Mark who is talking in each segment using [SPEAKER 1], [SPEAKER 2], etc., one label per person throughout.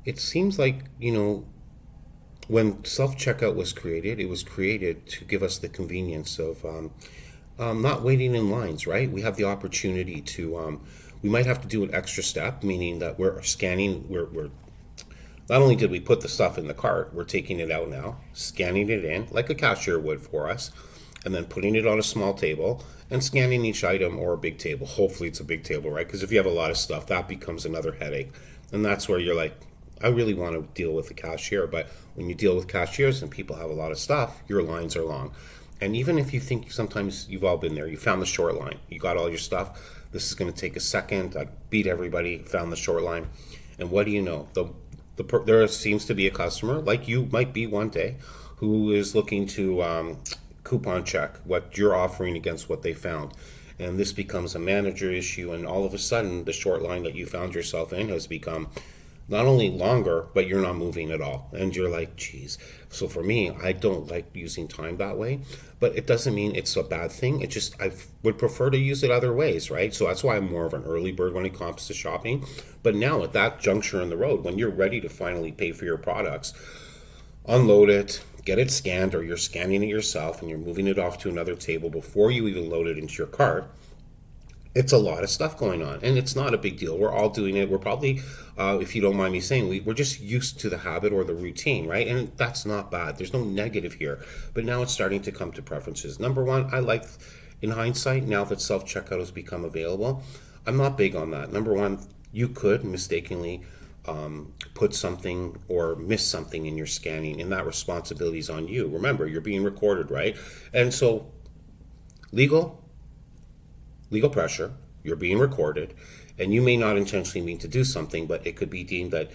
[SPEAKER 1] it seems like, when self checkout was created, it was created to give us the convenience of not waiting in lines, right? We have the opportunity to, we might have to do an extra step, meaning that we're scanning, we're not only did we put the stuff in the cart, we're taking it out now, scanning it in like a cashier would for us, and then putting it on a small table and scanning each item or a big table. Hopefully, it's a big table, right? Because if you have a lot of stuff, that becomes another headache. And that's where you're like, I really want to deal with the cashier. But when you deal with cashiers and people have a lot of stuff, your lines are long. And even if you think sometimes you've all been there, you found the short line, you got all your stuff, this is going to take a second. I beat everybody, found the short line. And what do you know? There seems to be a customer, like you might be one day, who is looking to coupon check what you're offering against what they found. And this becomes a manager issue, and all of a sudden, the short line that you found yourself in has become not only longer, but you're not moving at all. And you're like, geez. So for me, I don't like using time that way, but it doesn't mean it's a bad thing. It just, I would prefer to use it other ways, right? So that's why I'm more of an early bird when it comes to shopping. But now at that juncture in the road, when you're ready to finally pay for your products, unload it, get it scanned, or you're scanning it yourself and you're moving it off to another table before you even load it into your cart. It's a lot of stuff going on, and it's not a big deal. We're all doing it. We're probably, if you don't mind me saying, we're just used to the habit or the routine, right? And that's not bad. There's no negative here. But now it's starting to come to preferences. Number one, I like, in hindsight, now that self checkout has become available, I'm not big on that. Number one, you could mistakenly put something or miss something in your scanning, and that responsibility is on you. Remember, you're being recorded, right? And so, legal legal pressure, you're being recorded, and you may not intentionally mean to do something, but it could be deemed that,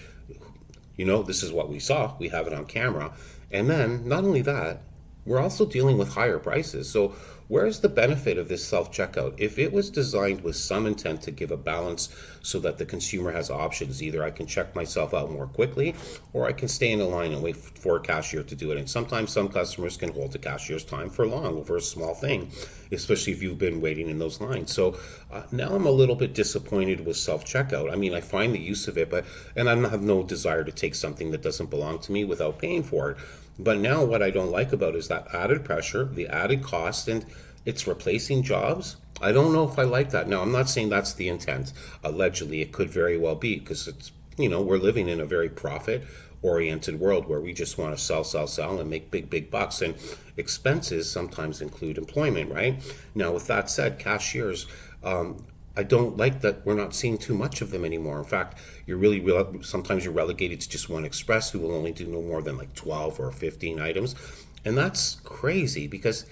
[SPEAKER 1] this is what we saw, we have it on camera. And then, not only that, we're also dealing with higher prices. So, where's the benefit of this self checkout? If it was designed with some intent to give a balance so that the consumer has options, either I can check myself out more quickly or I can stay in a line and wait for a cashier to do it. And sometimes some customers can hold the cashier's time for long over a small thing, especially if you've been waiting in those lines. So now I'm a little bit disappointed with self checkout. I mean, I find the use of it, and I have no desire to take something that doesn't belong to me without paying for it. But now what I don't like about it is that added pressure, the added cost, and it's replacing jobs. I don't know if I like that. Now, I'm not saying that's the intent. Allegedly, it could very well be because we're living in a very profit oriented world where we just want to sell, sell, sell and make big, big bucks. And expenses sometimes include employment, right? Now, with that said, cashiers, I don't like that we're not seeing too much of them anymore. In fact, sometimes you're relegated to just one express who will only do no more than like 12 or 15 items. And that's crazy because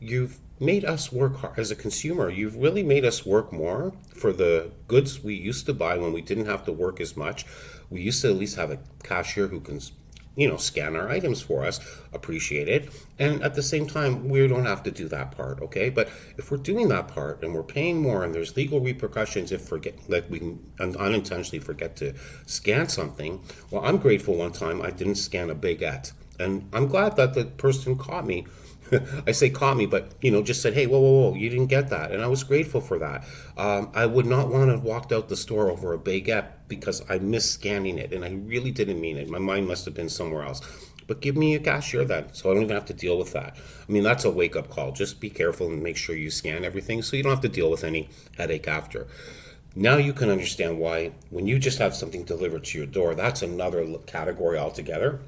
[SPEAKER 1] you've made us work hard as a consumer. You've really made us work more for the goods we used to buy when we didn't have to work as much. We used to at least have a cashier who can scan our items for us, appreciate it. And at the same time, we don't have to do that part, okay? But if we're doing that part and we're paying more and there's legal repercussions if we can unintentionally forget to scan something, well, I'm grateful one time I didn't scan a baguette. And I'm glad that the person caught me. I say caught me, but just said, "Hey, whoa, whoa, whoa! You didn't get that," and I was grateful for that. I would not want to have walked out the store over a baguette because I missed scanning it, and I really didn't mean it. My mind must have been somewhere else. But give me a cashier then, so I don't even have to deal with that. I mean, that's a wake-up call. Just be careful and make sure you scan everything, so you don't have to deal with any headache after. Now you can understand why when you just have something delivered to your door, that's another category altogether.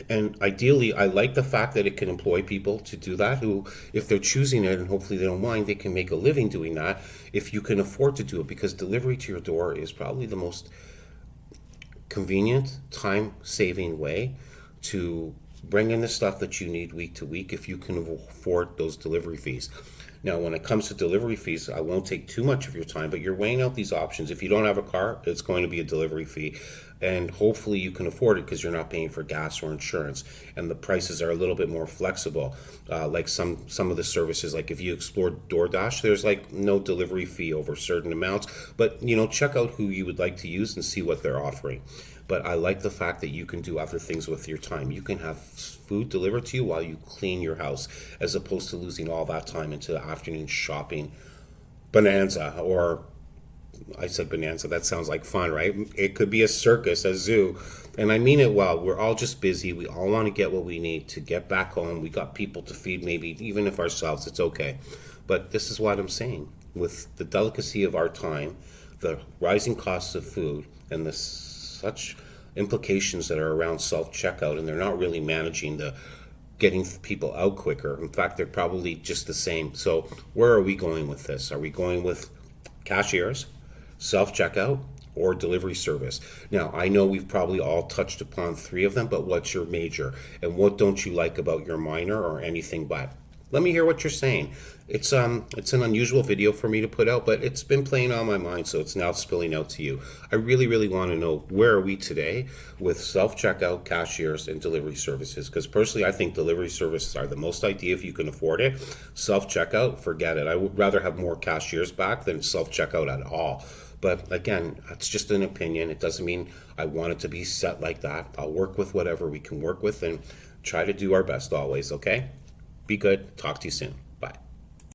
[SPEAKER 1] And ideally, I like the fact that it can employ people to do that who, if they're choosing it and hopefully they don't mind, they can make a living doing that if you can afford to do it because delivery to your door is probably the most convenient, time saving way to bring in the stuff that you need week to week if you can afford those delivery fees. Now, when it comes to delivery fees, I won't take too much of your time, but you're weighing out these options. If you don't have a car, it's going to be a delivery fee. And hopefully you can afford it because you're not paying for gas or insurance. And the prices are a little bit more flexible. Like some of the services, like if you explore DoorDash, there's like no delivery fee over certain amounts. But, check out who you would like to use and see what they're offering. But I like the fact that you can do other things with your time. You can have food delivered to you while you clean your house, as opposed to losing all that time into the afternoon shopping bonanza or I said bonanza. That sounds like fun, right? It could be a circus, a zoo. And I mean it well. We're all just busy. We all want to get what we need to get back home. We got people to feed, maybe even if ourselves, it's okay. But this is what I'm saying. With the delicacy of our time, the rising costs of food, and the such implications that are around self checkout, and they're not really managing the getting people out quicker. In fact, they're probably just the same. So, where are we going with this? Are we going with cashiers, self checkout, or delivery service? Now, I know we've probably all touched upon three of them, but what's your major? And what don't you like about your minor or anything but? Let me hear what you're saying. It's an unusual video for me to put out, but it's been playing on my mind, so it's now spilling out to you. I really, really want to know, where are we today with self-checkout, cashiers, and delivery services? Because personally, I think delivery services are the most ideal if you can afford it. Self-checkout, forget it. I would rather have more cashiers back than self-checkout at all. But again, that's just an opinion. It doesn't mean I want it to be set like that. I'll work with whatever we can work with and try to do our best always, okay? Be good. Talk to you soon. Bye.